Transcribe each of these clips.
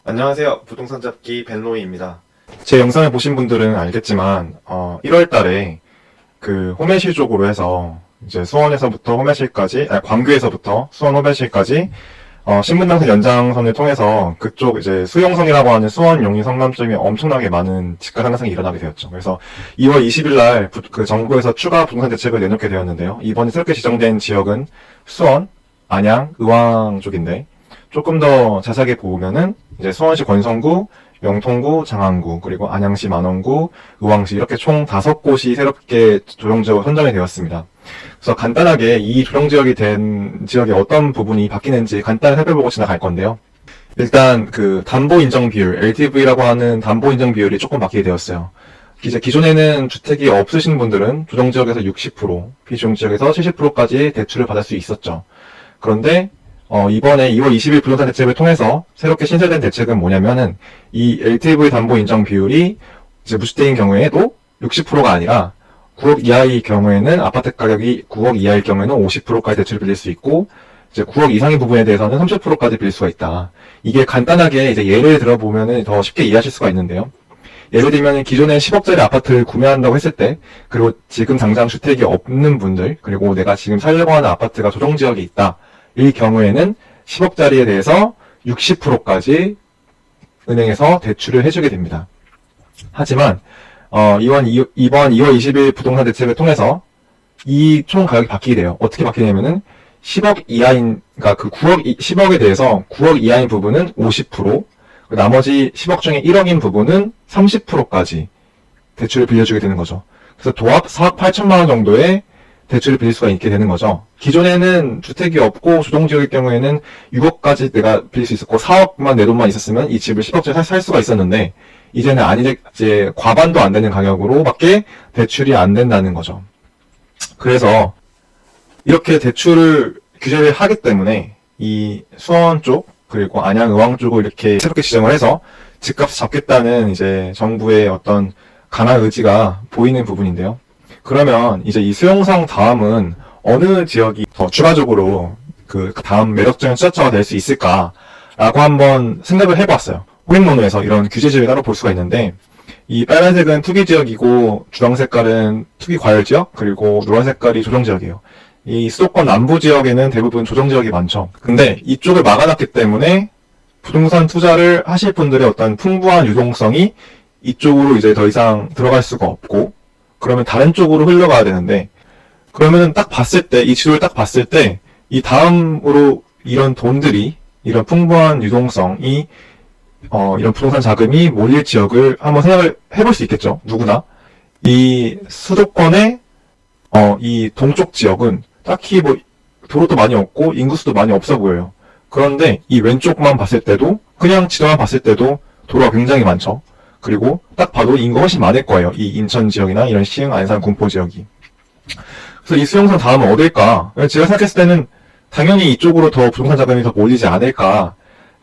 안녕하세요. 부동산 잡기 벤로이입니다. 제 영상을 보신 분들은 알겠지만 1월 달에 그 호매실 쪽으로 해서 이제 수원에서부터 호매실까지, 광교에서부터 수원 호매실까지 신분당선 연장선을 통해서 그쪽 이제 수용성이라고 하는 수원 용인 성남점이 엄청나게 많은 집가 상승이 일어나게 되었죠. 그래서 2월 20일 날 그 정부에서 추가 부동산 대책을 내놓게 되었는데요. 이번에 새롭게 지정된 지역은 수원, 안양, 의왕 쪽인데 조금 더 자세하게 보면은 이제 수원시 권성구, 영통구, 장안구, 그리고 안양시 만원구, 의왕시 이렇게 총 5곳이 새롭게 조정지역으로 선정이 되었습니다. 그래서 간단하게 이 조정지역이 된 지역의 어떤 부분이 바뀌는지 간단히 살펴보고 지나갈 건데요. 일단 그 담보 인정 비율, LTV라고 하는 담보 인정 비율이 조금 바뀌게 되었어요. 이제 기존에는 주택이 없으신 분들은 조정지역에서 60%, 비조정지역에서 70%까지 대출을 받을 수 있었죠. 그런데 이번에 2월 20일 부동산 대책을 통해서 새롭게 신설된 대책은 뭐냐면은 이 LTV 담보 인정 비율이 이제 무주택인 경우에도 60%가 아니라 9억 이하의 경우에는 아파트 가격이 9억 이하일 경우에는 50%까지 대출을 빌릴 수 있고 이제 9억 이상의 부분에 대해서는 30%까지 빌릴 수가 있다. 이게 간단하게 이제 예를 들어보면은 더 쉽게 이해하실 수가 있는데요. 예를 들면 기존에 10억짜리 아파트를 구매한다고 했을 때 그리고 지금 당장 주택이 없는 분들 그리고 내가 지금 살려고 하는 아파트가 조정지역에 있다. 이 경우에는 10억짜리에 대해서 60%까지 은행에서 대출을 해주게 됩니다. 하지만 이번 2월 20일 부동산 대책을 통해서 이 총 가격이 바뀌게 돼요. 어떻게 바뀌냐면은 10억 이하인, 그러니까 그 10억에 대해서 9억 이하인 부분은 50%, 나머지 10억 중에 1억인 부분은 30%까지 대출을 빌려주게 되는 거죠. 그래서 도합 4억 8천만 원 정도의 대출을 빌릴 수가 있게 되는 거죠. 기존에는 주택이 없고 조정지역일 경우에는 6억까지 내가 빌릴 수 있었고 4억만 내 돈만 있었으면 이 집을 10억짜리 살 수가 있었는데 이제는 이제 과반도 안 되는 가격으로밖에 대출이 안 된다는 거죠. 그래서 이렇게 대출을 규제를 하기 때문에 이 수원 쪽 그리고 안양 의왕 쪽을 이렇게 새롭게 지정을 해서 집값을 잡겠다는 이제 정부의 어떤 강한 의지가 보이는 부분인데요. 그러면 이제 이 수용성 다음은 어느 지역이 더 추가적으로 그 다음 매력적인 투자처가 될 수 있을까라고 한번 생각을 해봤어요. 호갱노노에서 이런 규제 지역을 따로 볼 수가 있는데 이 빨간색은 투기 지역이고 주황 색깔은 투기 과열 지역 그리고 노란 색깔이 조정 지역이에요. 이 수도권 남부 지역에는 대부분 조정 지역이 많죠. 근데 이쪽을 막아놨기 때문에 부동산 투자를 하실 분들의 어떤 풍부한 유동성이 이쪽으로 이제 더 이상 들어갈 수가 없고 그러면 다른 쪽으로 흘러가야 되는데 그러면은 딱 봤을 때 이 지도를 딱 봤을 때 이 다음으로 이런 돈들이 이런 풍부한 유동성이 이런 부동산 자금이 몰릴 지역을 한번 생각을 해볼 수 있겠죠. 누구나 이 수도권의 이 동쪽 지역은 딱히 뭐 도로도 많이 없고 인구수도 많이 없어 보여요. 그런데 이 왼쪽만 봤을 때도 그냥 지도만 봤을 때도 도로가 굉장히 많죠. 그리고 딱 봐도 인구가 훨씬 많을 거예요. 이 인천 지역이나 이런 시흥, 안산, 군포 지역이. 그래서 이 수용성 다음은 어딜까? 제가 생각했을 때는 당연히 이쪽으로 더 부동산 자금이 더 몰리지 않을까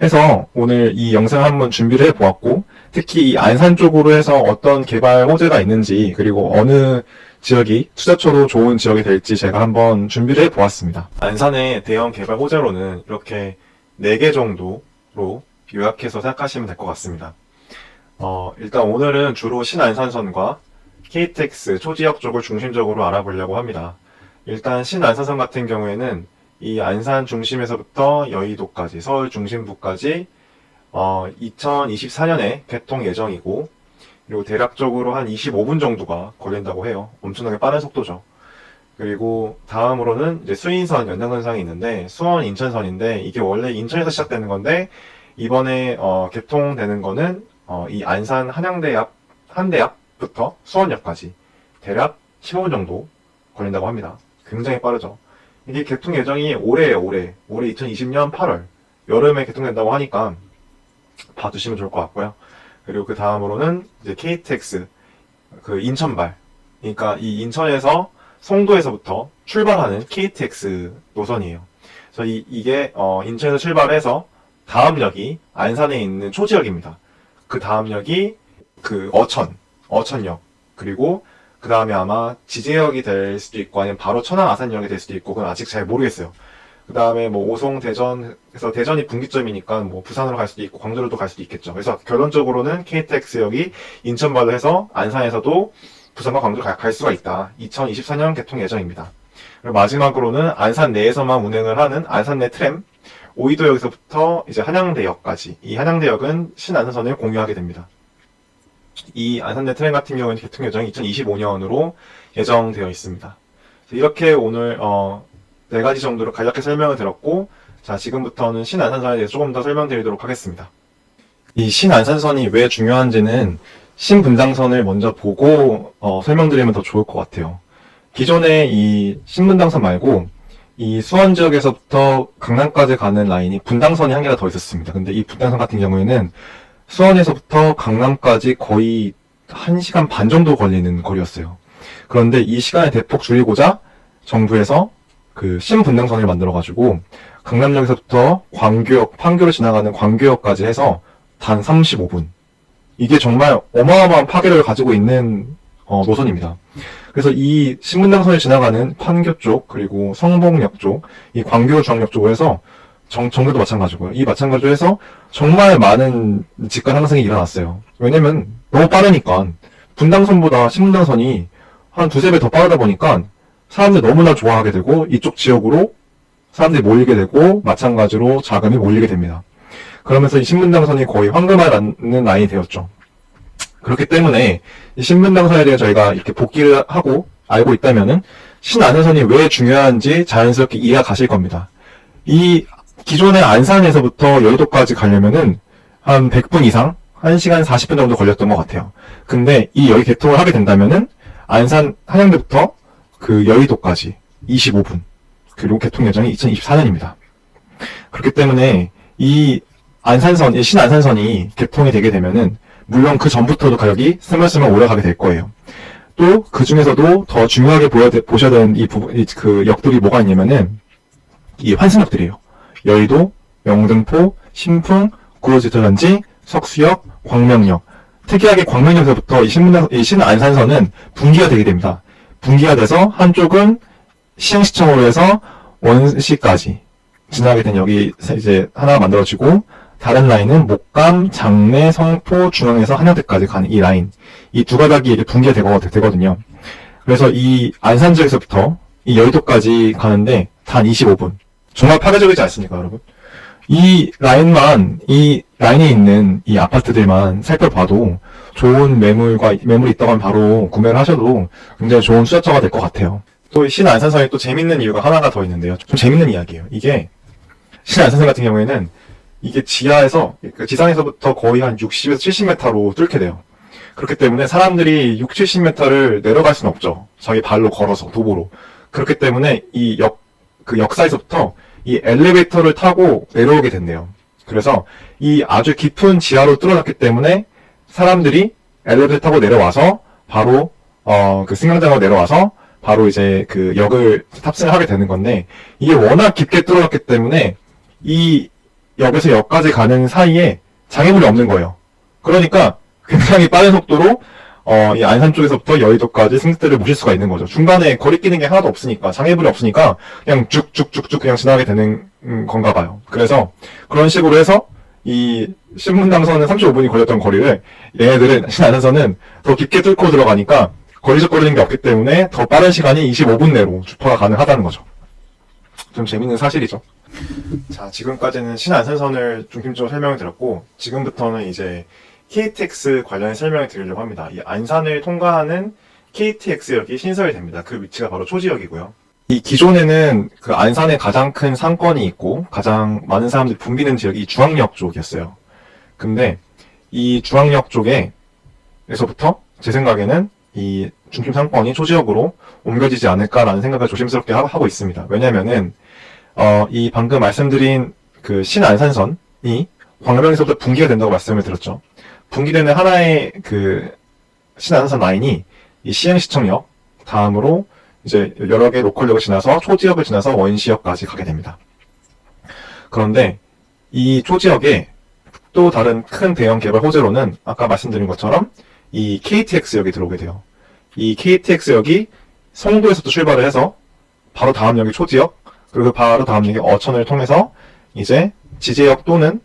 해서 오늘 이 영상을 한번 준비를 해보았고 특히 이 안산 쪽으로 해서 어떤 개발 호재가 있는지 그리고 어느 지역이 투자처로 좋은 지역이 될지 제가 한번 준비를 해보았습니다. 안산의 대형 개발 호재로는 이렇게 4개 정도로 요약해서 생각하시면 될 것 같습니다. 일단 오늘은 주로 신안산선과 KTX 초지역 쪽을 중심적으로 알아보려고 합니다. 일단 신안산선 같은 경우에는 이 안산 중심에서부터 여의도까지, 서울 중심부까지 2024년에 개통 예정이고 그리고 대략적으로 한 25분 정도가 걸린다고 해요. 엄청나게 빠른 속도죠. 그리고 다음으로는 이제 수인선 연장선상이 있는데 수원 인천선인데 이게 원래 인천에서 시작되는 건데 이번에 개통되는 거는 이 안산 한대앞부터 수원역까지 대략 15분 정도 걸린다고 합니다. 굉장히 빠르죠. 이게 개통 예정이 올해예요, 올해 2020년 8월 여름에 개통된다고 하니까 봐두시면 좋을 것 같고요. 그리고 그 다음으로는 이제 KTX 그 인천발, 그러니까 이 인천에서 송도에서부터 출발하는 KTX 노선이에요. 그래서 이게 인천에서 출발해서 다음 역이 안산에 있는 초지역입니다. 그 다음 역이 그 어천역 그리고 그 다음에 아마 지제역이 될 수도 있고 아니면 바로 천안 아산역이 될 수도 있고 그건 아직 잘 모르겠어요. 그 다음에 뭐 오송, 대전에서 대전이 분기점이니까 뭐 부산으로 갈 수도 있고 광주로도 갈 수도 있겠죠. 그래서 결론적으로는 KTX역이 인천발로 해서 안산에서도 부산과 광주로 갈 수가 있다. 2024년 개통 예정입니다. 그리고 마지막으로는 안산 내에서만 운행을 하는 안산내 트램, 오이도역에서부터 이제 한양대역까지, 이 한양대역은 신안산선을 공유하게 됩니다. 이 안산내 트램 같은 경우는 개통 예정이 2025년으로 예정되어 있습니다. 이렇게 오늘 4가지 정도로 간략하게 설명을 드렸고, 자, 지금부터는 신안산선에 대해서 조금 더 설명드리도록 하겠습니다. 이 신안산선이 왜 중요한지는 신분당선을 먼저 보고 설명드리면 더 좋을 것 같아요. 기존에 이 신분당선 말고 이 수원 지역에서부터 강남까지 가는 라인이 분당선이 한 개가 더 있었습니다. 근데 이 분당선 같은 경우에는 수원에서부터 강남까지 거의 1시간 반 정도 걸리는 거리였어요. 그런데 이 시간을 대폭 줄이고자 정부에서 그 신분당선을 만들어가지고 강남역에서부터 광교역, 판교로 지나가는 광교역까지 해서 단 35분. 이게 정말 어마어마한 파괴력을 가지고 있는 노선입니다. 그래서 이 신분당선을 지나가는 판교 쪽, 그리고 성봉역 쪽, 이 광교중앙역 쪽에서 정부도 마찬가지고요. 이 마찬가지로 해서 정말 많은 집값 상승이 일어났어요. 왜냐면 너무 빠르니까 분당선보다 신분당선이 한 두세 배 더 빠르다 보니까 사람들이 너무나 좋아하게 되고 이쪽 지역으로 사람들이 몰리게 되고 마찬가지로 자금이 몰리게 됩니다. 그러면서 이 신분당선이 거의 황금알라는 라인이 되었죠. 그렇기 때문에 이 신분당선에 대해 저희가 이렇게 복기를 하고 알고 있다면은 신안산선이 왜 중요한지 자연스럽게 이해가 가실 겁니다. 이 기존의 안산에서부터 여의도까지 가려면은 한 100분 이상, 1시간 40분 정도 걸렸던 것 같아요. 근데 이 여기 개통을 하게 된다면은 안산 한양대부터 그 여의도까지 25분, 그리고 개통 예정이 2024년입니다. 그렇기 때문에 이 안산선, 이 신안산선이 개통이 되게 되면은 물론 그 전부터도 가격이 스멀스멀 올라가게 될 거예요. 또 그 중에서도 더 중요하게 보셔야 되는 이 부분, 그 역들이 뭐가 있냐면은 이 환승역들이에요. 여의도, 영등포, 신풍, 구로지터단지, 석수역, 광명역. 특이하게 광명역에서부터 이 신안산선은 분기가 되게 됩니다. 분기가 돼서 한쪽은 시흥시청으로 해서 원시까지 지나게 된 역이 이제 하나가 만들어지고, 다른 라인은 목감, 장내, 성포, 중앙에서 한양대까지 가는 이 라인. 이 두 가닥이 이렇게 분기가 되거든요. 그래서 이 안산 지역에서부터 이 여의도까지 가는데 단 25분. 정말 파괴적이지 않습니까, 여러분? 이 라인에 있는 이 아파트들만 살펴봐도 좋은 매물이 있다고 하면 바로 구매를 하셔도 굉장히 좋은 투자처가 될 것 같아요. 또 신안산선이 또 재밌는 이유가 하나가 더 있는데요. 좀 재밌는 이야기예요. 이게 신안산선 같은 경우에는 이게 지상에서부터 거의 한 60에서 70m로 뚫게 돼요. 그렇기 때문에 사람들이 60, 70m를 내려갈 수는 없죠. 자기 발로 걸어서, 도보로. 그렇기 때문에 이 역사에서부터 이 엘리베이터를 타고 내려오게 된대요. 그래서 이 아주 깊은 지하로 뚫어놨기 때문에 사람들이 엘리베이터 타고 내려와서 바로, 그 승강장으로 내려와서 바로 이제 그 역을 탑승을 하게 되는 건데, 이게 워낙 깊게 뚫어놨기 때문에 이 역에서 역까지 가는 사이에 장애물이 없는 거예요. 그러니까 굉장히 빠른 속도로 이 안산 쪽에서부터 여의도까지 승객들을 모실 수가 있는 거죠. 중간에 거리 끼는 게 하나도 없으니까, 장애물이 없으니까 그냥 쭉쭉쭉쭉 그냥 지나게 되는 건가 봐요. 그래서 그런 식으로 해서 이 신분당선은 35분이 걸렸던 거리를 얘네들은 신안산선은 더 깊게 뚫고 들어가니까 거리적 거리는 게 없기 때문에 더 빠른 시간이 25분 내로 주파가 가능하다는 거죠. 좀 재밌는 사실이죠. 자, 지금까지는 신안산선을 중심적으로 설명을 드렸고, 지금부터는 이제 KTX 관련해 설명을 드리려고 합니다. 이 안산을 통과하는 KTX역이 신설이 됩니다. 그 위치가 바로 초지역이고요. 이 기존에는 그 안산에 가장 큰 상권이 있고 가장 많은 사람들이 붐비는 지역이 이 중앙역 쪽이었어요. 근데 이 중앙역 쪽에서부터 제 생각에는 이 중심 상권이 초지역으로 옮겨지지 않을까라는 생각을 조심스럽게 하고 있습니다. 왜냐면은 이 방금 말씀드린 그 신안산선이 광명에서부터 분기가 된다고 말씀을 드렸죠. 분기되는 하나의 그 신안산선 라인이 이 시흥시청역 다음으로 이제 여러 개 로컬역을 지나서 초지역을 지나서 원시역까지 가게 됩니다. 그런데 이 초지역에 또 다른 큰 대형 개발 호재로는 아까 말씀드린 것처럼 이 KTX역이 들어오게 돼요. 이 KTX역이 송도에서도 출발을 해서 바로 다음 역이 초지역, 그리고 바로 다음 역이 어천을 통해서 이제 지제역 또는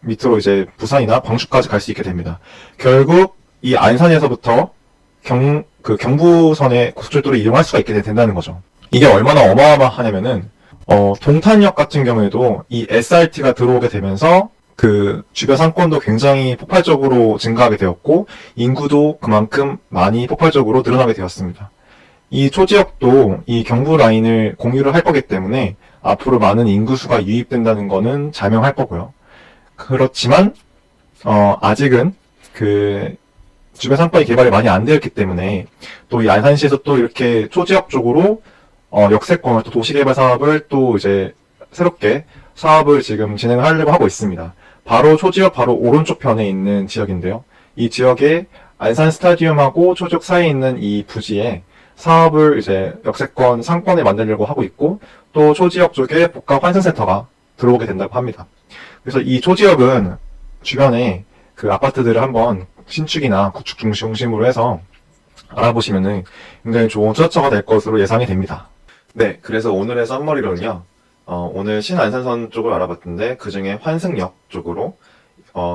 밑으로 이제 부산이나 광주까지 갈 수 있게 됩니다. 결국 이 안산에서부터 경부선의 고속철도를 이용할 수가 있게 된다는 거죠. 이게 얼마나 어마어마하냐면은 동탄역 같은 경우에도 이 SRT가 들어오게 되면서 그 주변 상권도 굉장히 폭발적으로 증가하게 되었고 인구도 그만큼 많이 폭발적으로 늘어나게 되었습니다. 이 초지역도 이 경부 라인을 공유를 할 거기 때문에 앞으로 많은 인구수가 유입된다는 거는 자명할 거고요. 그렇지만 아직은 그 주변 상권이 개발이 많이 안 되었기 때문에 또 이 안산시에서 또 이렇게 초지역 쪽으로 역세권을 또 도시개발 사업을 또 이제 새롭게 사업을 지금 진행을 하려고 하고 있습니다. 바로 초지역 바로 오른쪽 편에 있는 지역인데요. 이 지역에 안산 스타디움하고 초지역 사이에 있는 이 부지에 사업을 이제 역세권 상권을 만들려고 하고 있고 또 초지역 쪽에 복합 환승센터가 들어오게 된다고 합니다. 그래서 이 초지역은 주변에 그 아파트들을 한번 신축이나 구축 중심으로 해서 알아보시면은 굉장히 좋은 투자처가 될 것으로 예상이 됩니다. 네, 그래서 오늘의 썸머리로는요. 오늘 신안산선 쪽을 알아봤는데 그 중에 환승역 쪽으로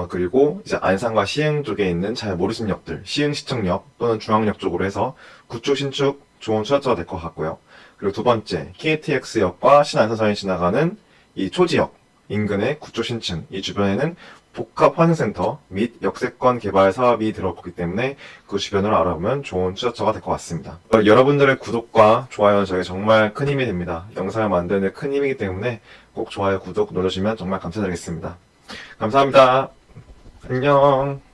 그리고 이제 안산과 시흥 쪽에 있는 잘 모르신 역들, 시흥시청역 또는 중앙역 쪽으로 해서 구축, 신축 좋은 투자처가 될 것 같고요. 그리고 두 번째, KTX역과 신안산선이 지나가는 이 초지역 인근의 구축, 신축, 이 주변에는 복합 환승센터 및 역세권 개발 사업이 들어오기 때문에 그 주변을 알아보면 좋은 투자처가 될 것 같습니다. 여러분들의 구독과 좋아요는 저에게 정말 큰 힘이 됩니다. 영상을 만드는 데 큰 힘이기 때문에 꼭 좋아요, 구독 눌러주시면 정말 감사드리겠습니다. 감사합니다. 안녕.